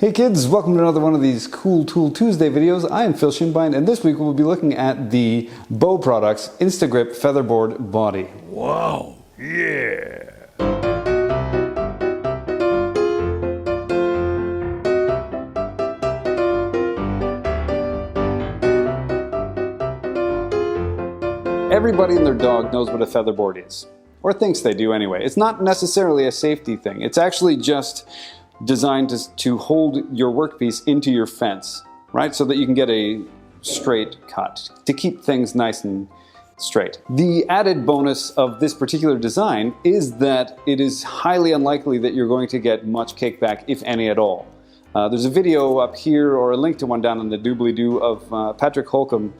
Hey kids, welcome to another one of these Cool Tool Tuesday videos. I am Phil Shinbein, and this week we'll be looking at the Bow Products Instagrip Featherboard Body. Wow, yeah! Everybody and their dog knows what a featherboard is, or thinks they do anyway. It's not necessarily a safety thing. It's actually just designed to hold your workpiece into your fence, right? So that you can get a straight cut, to keep things nice and straight. The added bonus of this particular design is that it is highly unlikely that you're going to get much kickback, if any at all. There's a video up here, or a link to one down in the doobly-doo, of Patrick Holcombe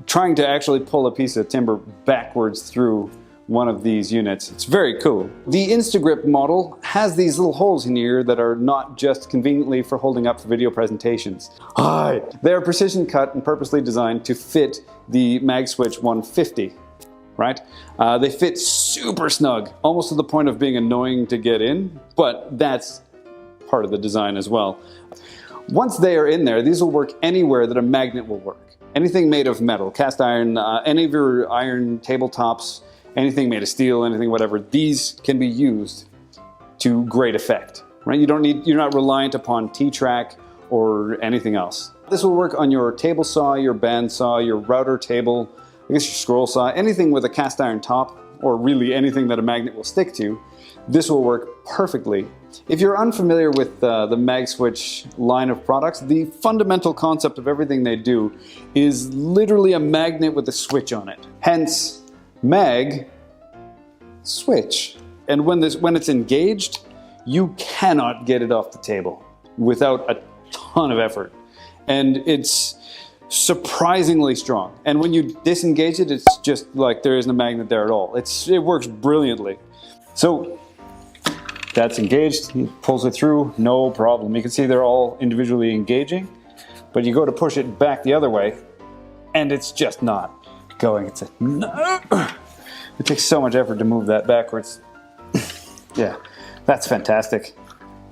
trying to actually pull a piece of timber backwards through one of these units. It's very cool. The Instagrip model has these little holes in here that are not just conveniently for holding up for video presentations. Hi! They are precision cut and purposely designed to fit the Magswitch 150, right? They fit super snug, almost to the point of being annoying to get in, but that's part of the design as well. Once they are in there, these will work anywhere that a magnet will work. Anything made of metal, cast iron, any of your iron tabletops, anything made of steel, anything whatever, these can be used to great effect, right? You're not reliant upon T-track or anything else. This will work on your table saw, your band saw, your router table, I guess your scroll saw, anything with a cast iron top, or really anything that a magnet will stick to. This will work perfectly. If you're unfamiliar with the Magswitch line of products, the fundamental concept of everything they do is literally a magnet with a switch on it. Hence, Mag Switch. And when it's engaged, you cannot get it off the table without a ton of effort. And it's surprisingly strong. And when you disengage it, it's just like there isn't a magnet there at all. It works brilliantly. So that's engaged, he pulls it through, no problem. You can see they're all individually engaging, but you go to push it back the other way, and it's just not going. It's no. It takes so much effort to move that backwards. Yeah, that's fantastic.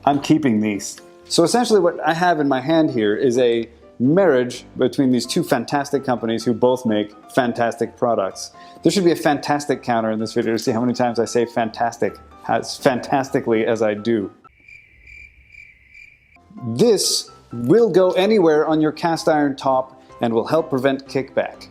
I'm keeping these. So essentially what I have in my hand here is a marriage between these two fantastic companies who both make fantastic products. There should be a fantastic counter in this video to see how many times I say fantastic, as fantastically as I do. This will go anywhere on your cast iron top and will help prevent kickback.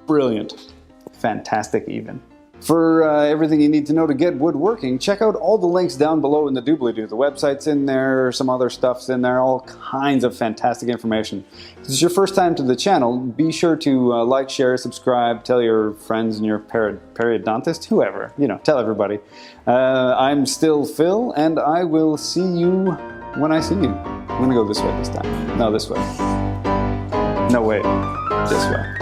Brilliant. Fantastic even. For everything you need to know to get woodworking, check out all the links down below in the doobly-doo. The website's in there, some other stuff's in there, all kinds of fantastic information. If this is your first time to the channel, be sure to like, share, subscribe, tell your friends and your periodontist, whoever, you know, tell everybody. I'm still Phil, and I will see you when I see you. I'm gonna go this way this time. No, this way. No, wait. This way.